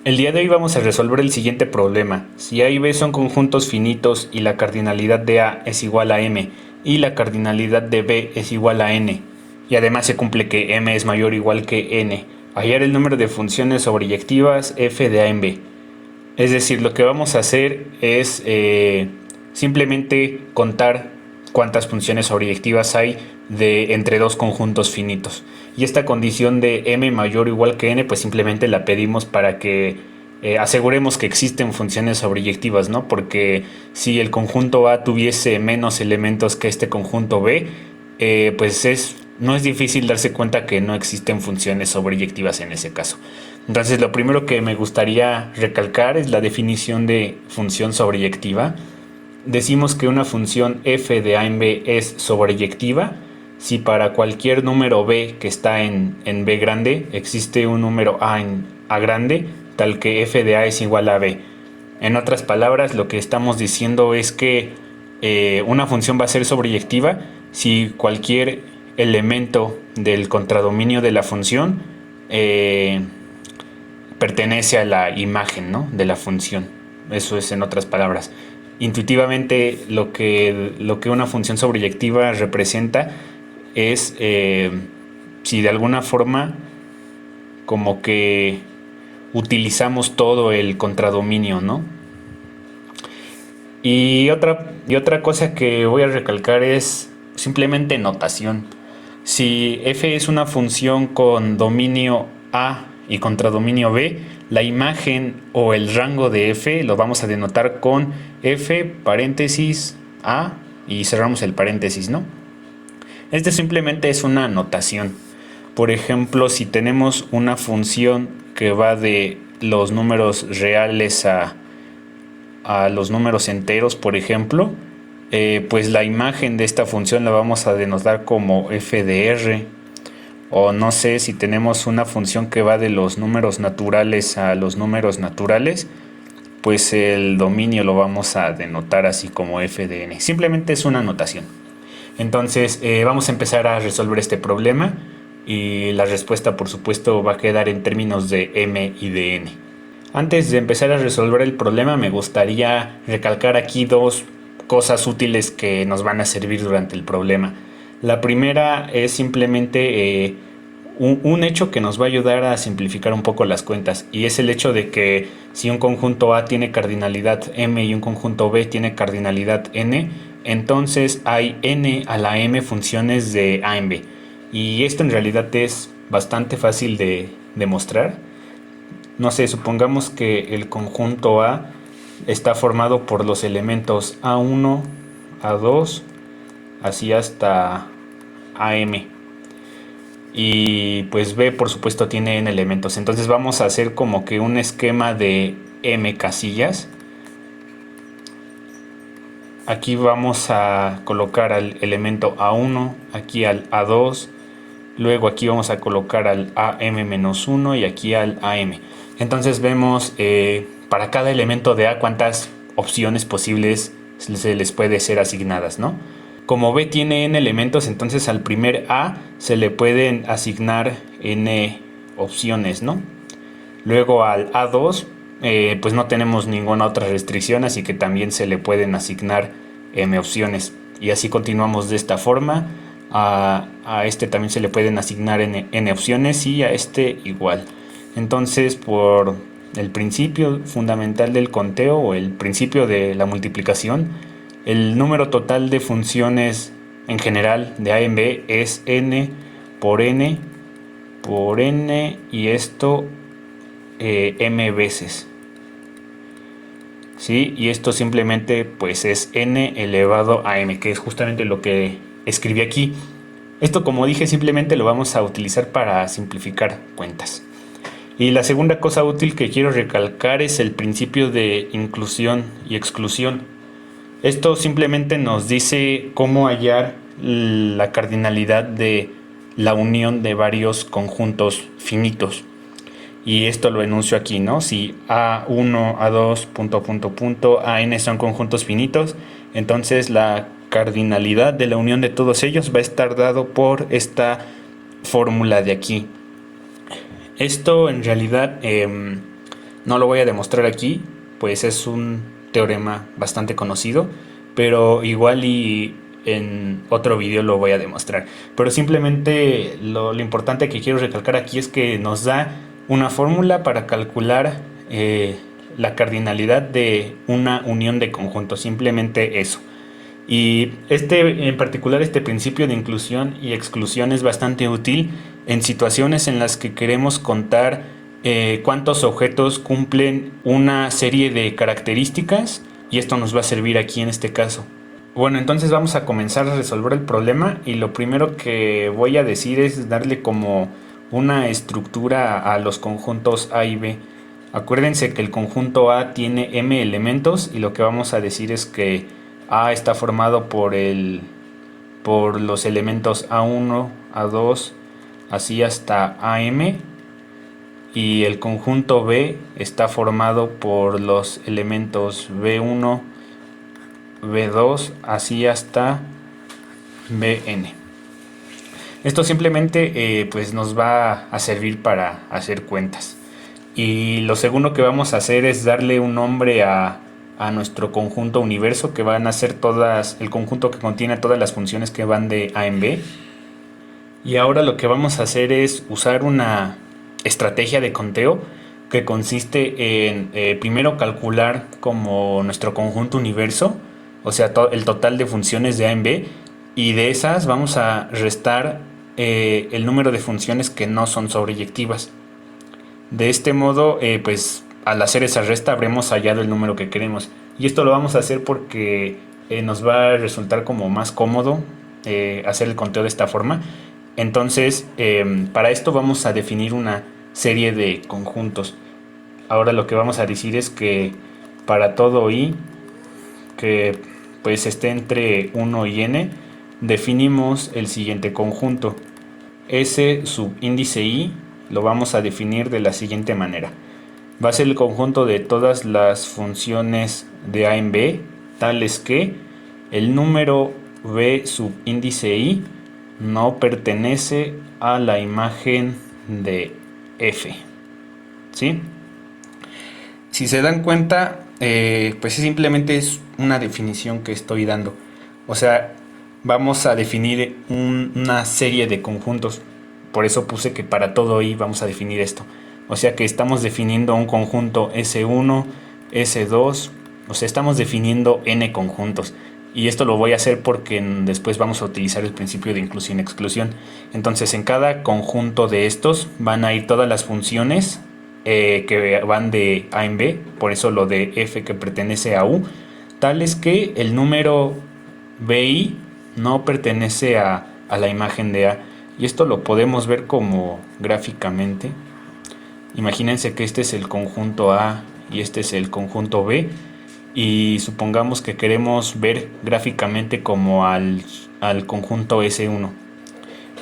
El día de hoy vamos a resolver el siguiente problema. Si A y B son conjuntos finitos y la cardinalidad de A es igual a M y la cardinalidad de B es igual a N, y además se cumple que M es mayor o igual que N, hallar el número de funciones sobreyectivas f de A en B. Es decir, lo que vamos a hacer es simplemente contar cuántas funciones sobreyectivas hay entre dos conjuntos finitos. Y esta condición de m mayor o igual que n, pues simplemente la pedimos para que aseguremos que existen funciones sobreyectivas, ¿no? Porque si el conjunto A tuviese menos elementos que este conjunto B, no es difícil darse cuenta que no existen funciones sobreyectivas en ese caso. Entonces, lo primero que me gustaría recalcar es la definición de función sobreyectiva. Decimos que una función f de A en B es sobreyectiva si para cualquier número b que está en B grande existe un número a en A grande, tal que f de A es igual a b. En otras palabras, lo que estamos diciendo es que una función va a ser sobreyectiva si cualquier elemento del contradominio de la función pertenece a la imagen, ¿no?, de la función. Eso es, en otras palabras. Intuitivamente, lo que una función sobreyectiva representa es si de alguna forma como que utilizamos todo el contradominio, ¿no? Y otra cosa que voy a recalcar es simplemente notación. Si f es una función con dominio A y contradominio B, la imagen o el rango de f lo vamos a denotar con f paréntesis A y cerramos el paréntesis, ¿no? Este simplemente es una notación. Por ejemplo, si tenemos una función que va de los números reales a los números enteros, por ejemplo, pues la imagen de esta función la vamos a denotar como f de r. O no sé, si tenemos una función que va de los números naturales a los números naturales, pues el dominio lo vamos a denotar así como f de n. Simplemente es una notación. Entonces vamos a empezar a resolver este problema y la respuesta, por supuesto, va a quedar en términos de m y de n. Antes de empezar a resolver el problema, me gustaría recalcar aquí dos cosas útiles que nos van a servir durante el problema. La primera es simplemente un hecho que nos va a ayudar a simplificar un poco las cuentas, y es el hecho de que si un conjunto A tiene cardinalidad m y un conjunto B tiene cardinalidad n, entonces hay n a la m funciones de A en B. Y esto en realidad es bastante fácil de demostrar. No sé, supongamos que el conjunto A está formado por los elementos A1, A2, así hasta AM. Y pues B, por supuesto, tiene n elementos. Entonces vamos a hacer como que un esquema de m casillas. Aquí vamos a colocar al elemento A1, aquí al A2, luego aquí vamos a colocar al AM-1 y aquí al AM. Entonces vemos para cada elemento de A cuántas opciones posibles se les puede ser asignadas, ¿no? Como B tiene n elementos, entonces al primer A se le pueden asignar n opciones, ¿no? Luego al A2 pues no tenemos ninguna otra restricción, así que también se le pueden asignar m opciones. Y así continuamos de esta forma. A este también se le pueden asignar n opciones y a este igual. Entonces, por el principio fundamental del conteo o el principio de la multiplicación, el número total de funciones en general de A en B es n por n por n, y esto m veces. ¿Sí? Y esto simplemente pues es n elevado a m, que es justamente lo que escribí aquí. Esto, como dije, simplemente lo vamos a utilizar para simplificar cuentas. Y la segunda cosa útil que quiero recalcar es el principio de inclusión y exclusión. Esto simplemente nos dice cómo hallar la cardinalidad de la unión de varios conjuntos finitos. Y esto lo enuncio aquí, ¿no? Si A1, A2, punto, punto, punto, AN son conjuntos finitos, entonces la cardinalidad de la unión de todos ellos va a estar dado por esta fórmula de aquí. Esto en realidad No lo voy a demostrar aquí, pues es un teorema bastante conocido, pero igual y en otro video lo voy a demostrar. Pero simplemente lo importante que quiero recalcar aquí es que nos da una fórmula para calcular la cardinalidad de una unión de conjuntos, simplemente eso. Y en particular este principio de inclusión y exclusión es bastante útil en situaciones en las que queremos contar cuántos objetos cumplen una serie de características, y esto nos va a servir aquí en este caso. Bueno, entonces vamos a comenzar a resolver el problema, y lo primero que voy a decir es darle como una estructura a los conjuntos A y B. Acuérdense que el conjunto A tiene m elementos, y lo que vamos a decir es que A está formado por los elementos A1, A2, así hasta AM, y el conjunto B está formado por los elementos B1, B2, así hasta Bn. Esto simplemente pues nos va a servir para hacer cuentas. Y lo segundo que vamos a hacer es darle un nombre a nuestro conjunto universo, que van a ser el conjunto que contiene todas las funciones que van de A en B. Y ahora lo que vamos a hacer es usar una estrategia de conteo que consiste en primero calcular como nuestro conjunto universo, o sea, el total de funciones de A en B, y de esas vamos a restar el número de funciones que no son sobreyectivas. De este modo, pues al hacer esa resta habremos hallado el número que queremos, y esto lo vamos a hacer porque nos va a resultar como más cómodo hacer el conteo de esta forma. Entonces para esto vamos a definir una serie de conjuntos. Ahora lo que vamos a decir es que para todo i que pues esté entre 1 y n, definimos el siguiente conjunto. S subíndice i lo vamos a definir de la siguiente manera: va a ser el conjunto de todas las funciones de A en B, tales que el número B subíndice i no pertenece a la imagen de F. ¿Sí? Si se dan cuenta, pues simplemente es una definición que estoy dando. O sea, vamos a definir una serie de conjuntos. Por eso puse que para todo i vamos a definir esto. O sea que estamos definiendo un conjunto S1, S2, o sea, estamos definiendo n conjuntos. Y esto lo voy a hacer porque después vamos a utilizar el principio de inclusión-exclusión. Entonces, en cada conjunto de estos van a ir todas las funciones que van de A en B, por eso lo de F que pertenece a U, tales que el número BI no pertenece a la imagen de A. Y esto lo podemos ver como gráficamente. Imagínense que este es el conjunto A y este es el conjunto B, y supongamos que queremos ver gráficamente como al conjunto S1.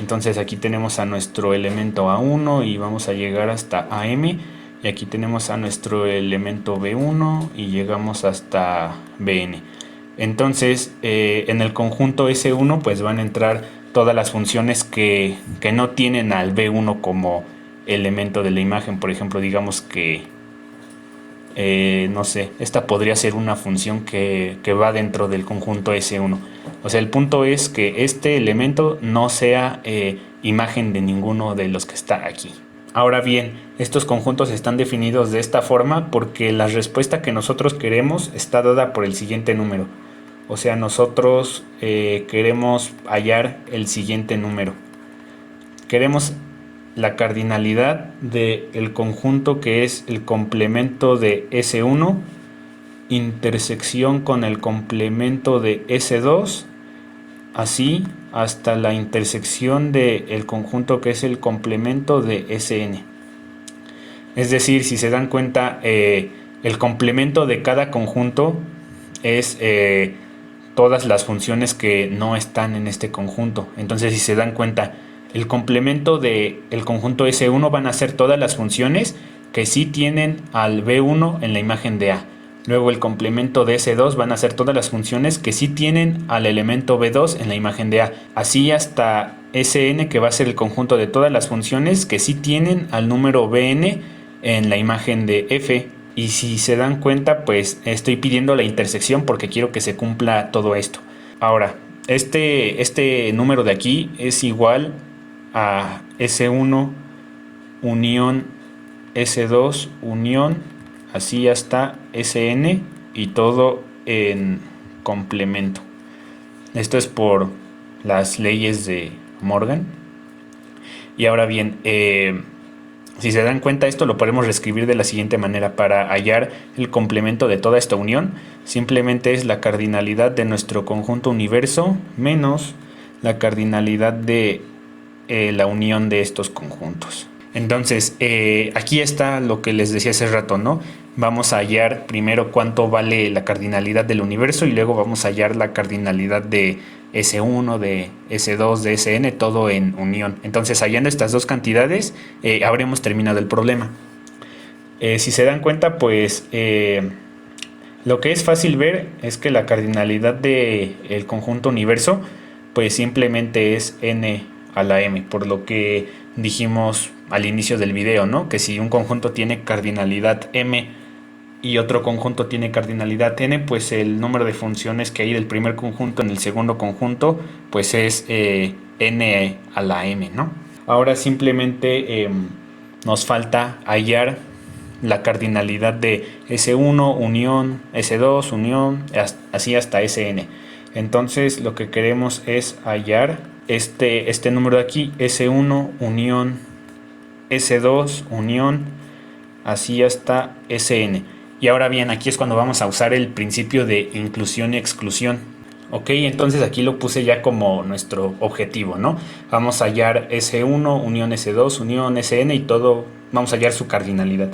Entonces aquí tenemos a nuestro elemento A1 y vamos a llegar hasta AM, y aquí tenemos a nuestro elemento B1 y llegamos hasta Bn. Entonces en el conjunto S1 pues van a entrar todas las funciones que no tienen al B1 como elemento de la imagen. Por ejemplo, digamos que no sé, esta podría ser una función que va dentro del conjunto S1. O sea, el punto es que este elemento no sea imagen de ninguno de los que está aquí. Ahora bien, estos conjuntos están definidos de esta forma porque la respuesta que nosotros queremos está dada por el siguiente número. O sea, nosotros queremos hallar el siguiente número. Queremos la cardinalidad del conjunto que es el complemento de S1 intersección con el complemento de S2, así hasta la intersección del conjunto que es el complemento de Sn. Es decir, si se dan cuenta, el complemento de cada conjunto es todas las funciones que no están en este conjunto. Entonces, si se dan cuenta, el complemento del conjunto S1 van a ser todas las funciones que sí tienen al B1 en la imagen de A. Luego el complemento de S2 van a ser todas las funciones que sí tienen al elemento B2 en la imagen de A. Así hasta Sn, que va a ser el conjunto de todas las funciones que sí tienen al número Bn en la imagen de F. Y si se dan cuenta, pues estoy pidiendo la intersección porque quiero que se cumpla todo esto. Ahora, este número de aquí es igual a S1 unión S2 unión, así hasta Sn y todo en complemento. Esto es por las leyes de Morgan. Y ahora bien, si se dan cuenta, esto lo podemos reescribir de la siguiente manera. Para hallar el complemento de toda esta unión, simplemente es la cardinalidad de nuestro conjunto universo menos la cardinalidad de la unión de estos conjuntos. Entonces, aquí está lo que les decía hace rato, ¿no? Vamos a hallar primero cuánto vale la cardinalidad del universo y luego vamos a hallar la cardinalidad de S1, de S2, de Sn, todo en unión. Entonces, hallando estas dos cantidades, habremos terminado el problema. Si se dan cuenta, pues lo que es fácil ver es que la cardinalidad del conjunto universo, pues simplemente es n a la m, por lo que dijimos al inicio del video, ¿no? Que si un conjunto tiene cardinalidad m y otro conjunto tiene cardinalidad n, pues el número de funciones que hay del primer conjunto en el segundo conjunto, pues es n a la m, ¿no? Ahora simplemente nos falta hallar la cardinalidad de S1 unión S2 unión, así hasta Sn. Entonces lo que queremos es hallar este número de aquí, S1 unión S2 unión, así hasta Sn. Y ahora bien, aquí es cuando vamos a usar el principio de inclusión y exclusión. Ok, entonces aquí lo puse ya como nuestro objetivo, ¿no? Vamos a hallar S1 unión S2 unión Sn y todo, vamos a hallar su cardinalidad.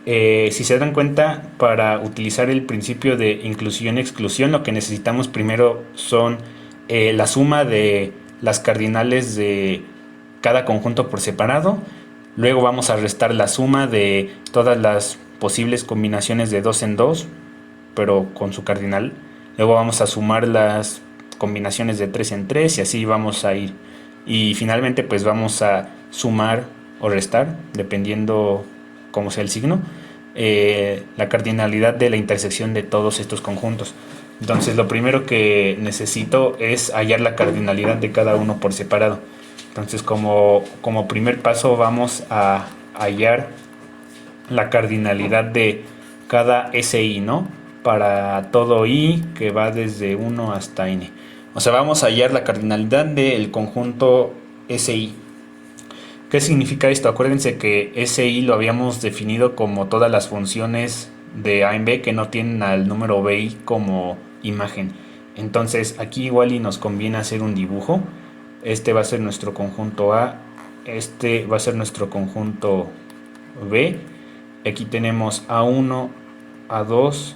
Si se dan cuenta, para utilizar el principio de inclusión y exclusión, lo que necesitamos primero son la suma de las cardinales de cada conjunto por separado. Luego vamos a restar la suma de todas las posibles combinaciones de 2 en 2, pero con su cardinal. Luego vamos a sumar las combinaciones de 3 en 3 y así vamos a ir. Y finalmente pues vamos a sumar o restar, dependiendo cómo sea el signo, la cardinalidad de la intersección de todos estos conjuntos. Entonces lo primero que necesito es hallar la cardinalidad de cada uno por separado. Entonces como primer paso vamos a hallar la cardinalidad de cada SI, ¿no? Para todo I que va desde 1 hasta N. O sea, vamos a hallar la cardinalidad del conjunto SI. ¿Qué significa esto? Acuérdense que SI lo habíamos definido como todas las funciones de A en B que no tienen al número BI como imagen. Entonces aquí igual y nos conviene hacer un dibujo. Este va a ser nuestro conjunto A, este va a ser nuestro conjunto B. Aquí tenemos A1, A2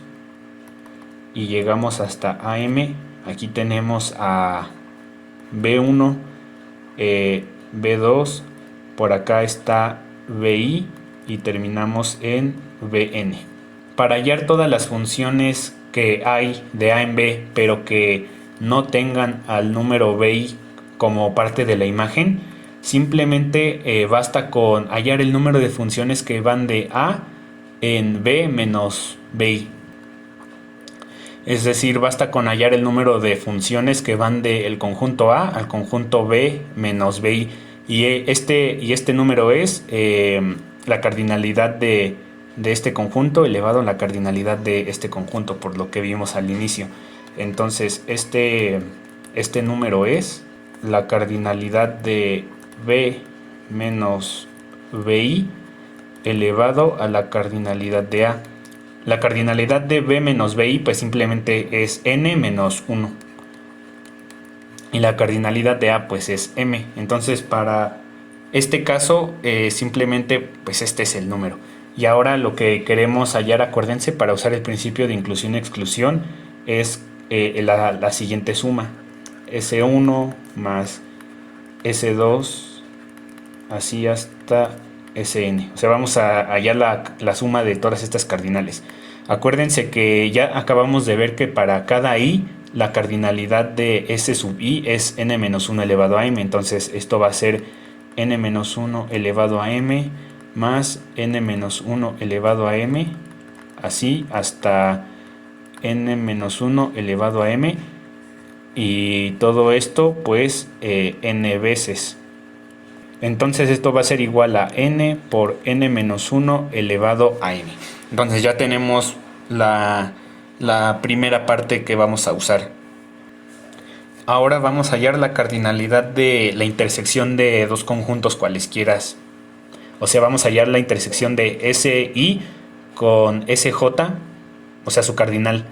y llegamos hasta AM. Aquí tenemos a B1, B2, por acá está BI y terminamos en BN. Para hallar todas las funciones que hay de A en B, pero que no tengan al número BI como parte de la imagen, simplemente basta con hallar el número de funciones que van de A en B menos BI. Es decir, basta con hallar el número de funciones que van del conjunto A al conjunto B menos BI. Y este número es la cardinalidad de este conjunto elevado a la cardinalidad de este conjunto, por lo que vimos al inicio. Entonces, este número es la cardinalidad de B menos BI elevado a la cardinalidad de A. La cardinalidad de B menos BI pues simplemente es N menos 1. Y la cardinalidad de A pues es M. Entonces para este caso simplemente pues este es el número. Y ahora lo que queremos hallar, acuérdense, para usar el principio de inclusión y exclusión es la siguiente suma. S1 más S2 así hasta Sn. O sea, vamos a hallar la suma de todas estas cardinales. Acuérdense que ya acabamos de ver que para cada i la cardinalidad de S sub i es n-1 elevado a m. Entonces esto va a ser n-1 elevado a m más n-1 elevado a m así hasta n-1 elevado a m, y todo esto pues n veces. Entonces esto va a ser igual a n por n-1 elevado a m. Entonces ya tenemos la primera parte que vamos a usar. Ahora vamos a hallar la cardinalidad de la intersección de dos conjuntos cualesquiera. O sea, vamos a hallar la intersección de SI con SJ, o sea, su cardinal,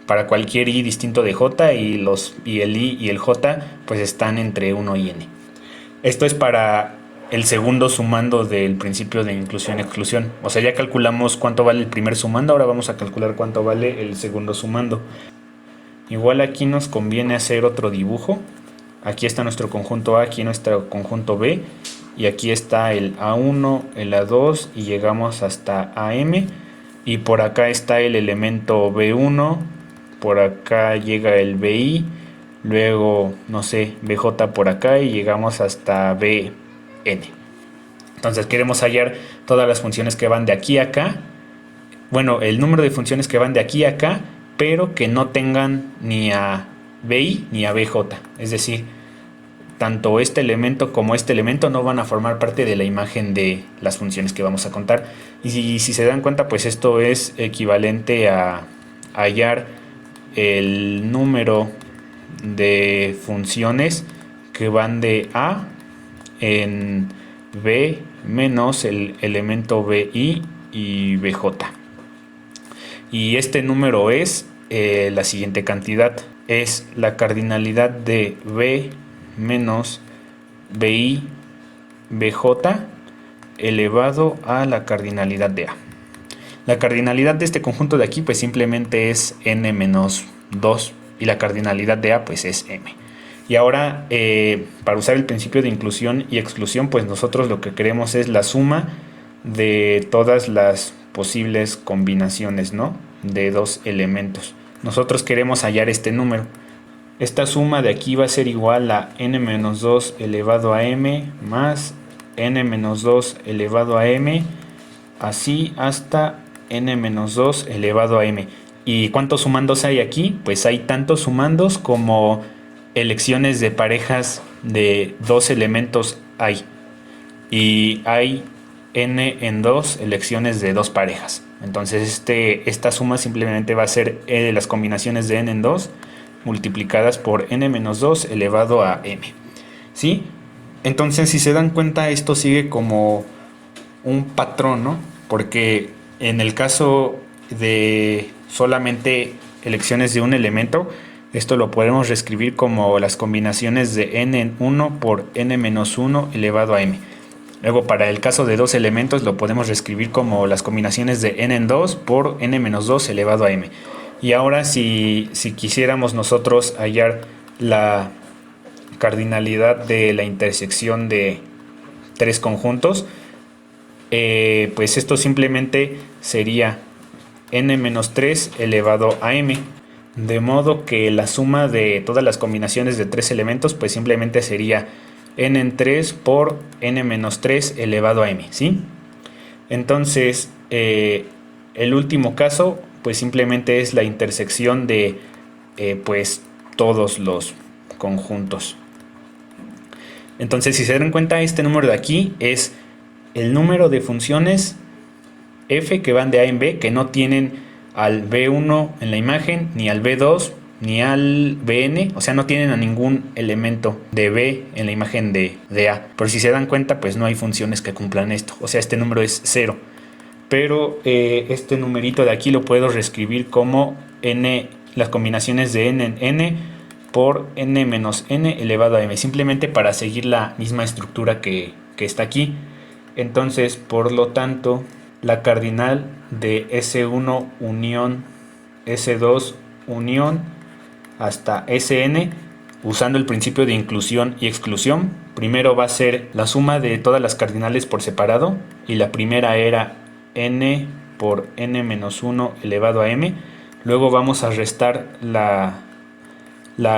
para cualquier I distinto de J, y el I y el J pues están entre 1 y N. Esto es para el segundo sumando del principio de inclusión-exclusión. O sea, ya calculamos cuánto vale el primer sumando, ahora vamos a calcular cuánto vale el segundo sumando. Igual aquí nos conviene hacer otro dibujo. Aquí está nuestro conjunto A, aquí nuestro conjunto B, y aquí está el A1, el A2, y llegamos hasta AM, y por acá está el elemento B1, por acá llega el BI, luego, no sé, BJ por acá, y llegamos hasta BN. Entonces queremos hallar todas las funciones que van de aquí a acá, bueno, el número de funciones que van de aquí a acá, pero que no tengan ni a BI ni a BJ, es decir, tanto este elemento como este elemento no van a formar parte de la imagen de las funciones que vamos a contar. Y si se dan cuenta, pues esto es equivalente a hallar el número de funciones que van de A en B menos el elemento BI y BJ. Y este número es la siguiente cantidad. Es la cardinalidad de B menos BI BJ elevado a la cardinalidad de A. La cardinalidad de este conjunto de aquí pues simplemente es n menos 2, y la cardinalidad de A pues es m. Y ahora para usar el principio de inclusión y exclusión, pues nosotros lo que queremos es la suma de todas las posibles combinaciones, ¿no?, de dos elementos. Nosotros queremos hallar este número. Esta suma de aquí va a ser igual a n-2 elevado a m más n-2 elevado a m, así hasta n-2 elevado a m. ¿Y cuántos sumandos hay aquí? Pues hay tantos sumandos como elecciones de parejas de dos elementos hay. Y hay n en 2 elecciones de dos parejas. Entonces esta suma simplemente va a ser las combinaciones de n en 2 multiplicadas por n-2 elevado a m. ¿Sí? Entonces, si se dan cuenta, esto sigue como un patrón, ¿no? Porque en el caso de solamente elecciones de un elemento, esto lo podemos reescribir como las combinaciones de n en 1 por n-1 elevado a m. Luego, para el caso de dos elementos, lo podemos reescribir como las combinaciones de n en 2 por n-2 elevado a m. Y ahora si quisiéramos nosotros hallar la cardinalidad de la intersección de tres conjuntos, pues esto simplemente sería n-3 elevado a m. De modo que la suma de todas las combinaciones de tres elementos pues simplemente sería n en 3 por n-3 elevado a m, ¿sí? Entonces, el último caso pues simplemente es la intersección de pues todos los conjuntos. Entonces, si se dan cuenta, este número de aquí es el número de funciones f que van de a en b, que no tienen al b1 en la imagen, ni al b2, ni al bn, o sea, no tienen a ningún elemento de b en la imagen de a. Pero si se dan cuenta, pues no hay funciones que cumplan esto, o sea, este número es 0. Pero este numerito de aquí lo puedo reescribir como n, las combinaciones de n en n por n menos n elevado a m, simplemente para seguir la misma estructura que está aquí. Entonces, por lo tanto, la cardinal de S1 unión S2 unión hasta Sn, usando el principio de inclusión y exclusión, primero va a ser la suma de todas las cardinales por separado, y la primera era n por n menos 1 elevado a m. Luego vamos a restar la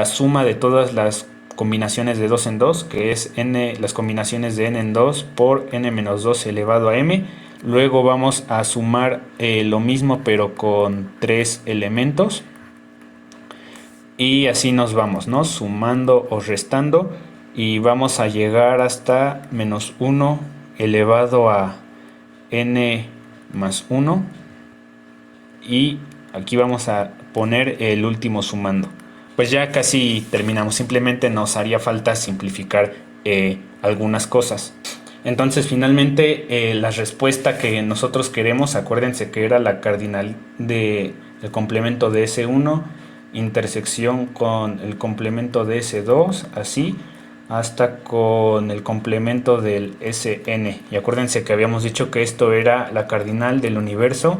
suma de todas las combinaciones de 2 en 2, que es las combinaciones de n en 2 por n menos 2 elevado a m. Luego vamos a sumar lo mismo pero con 3 elementos. Y así nos vamos, ¿no? Sumando o restando. Y vamos a llegar hasta menos 1 elevado a n más 1. Y aquí vamos a poner el último sumando. Pues ya casi terminamos. Simplemente nos haría falta simplificar algunas cosas. Entonces finalmente la respuesta que nosotros queremos, acuérdense que era la cardinal del complemento de S1, intersección con el complemento de S2, así, hasta con el complemento del Sn. Y acuérdense que habíamos dicho que esto era la cardinal del universo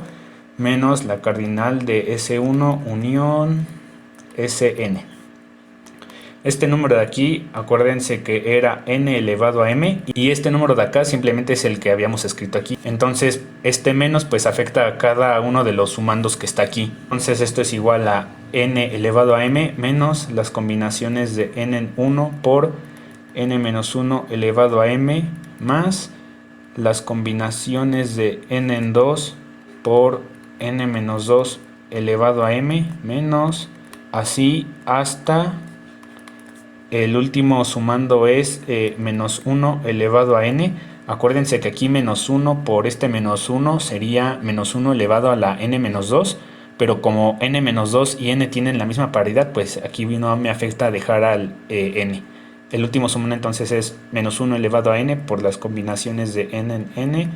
menos la cardinal de S1 unión Sn. Este número de aquí, acuérdense que era n elevado a m, y este número de acá simplemente es el que habíamos escrito aquí. Entonces este menos pues afecta a cada uno de los sumandos que está aquí. Entonces esto es igual a n elevado a m menos las combinaciones de n en 1 por n menos 1 elevado a m más las combinaciones de n en 2 por n menos 2 elevado a m menos así hasta el último sumando es menos 1 elevado a n. Acuérdense que aquí menos 1 por este menos 1 sería menos 1 elevado a la n menos 2, pero como n menos 2 y n tienen la misma paridad, pues aquí no me afecta dejar al n. El último sumando entonces es menos 1 elevado a n por las combinaciones de n en n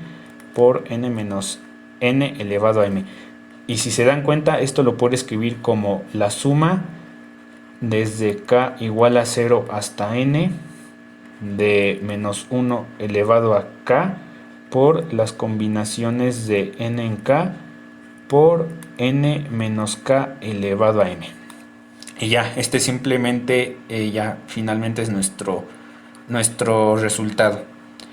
por n menos n elevado a m. Y si se dan cuenta, esto lo puedo escribir como la suma desde k igual a 0 hasta n de menos 1 elevado a k por las combinaciones de n en k por n menos k elevado a m. Y ya, este simplemente ya finalmente es nuestro resultado.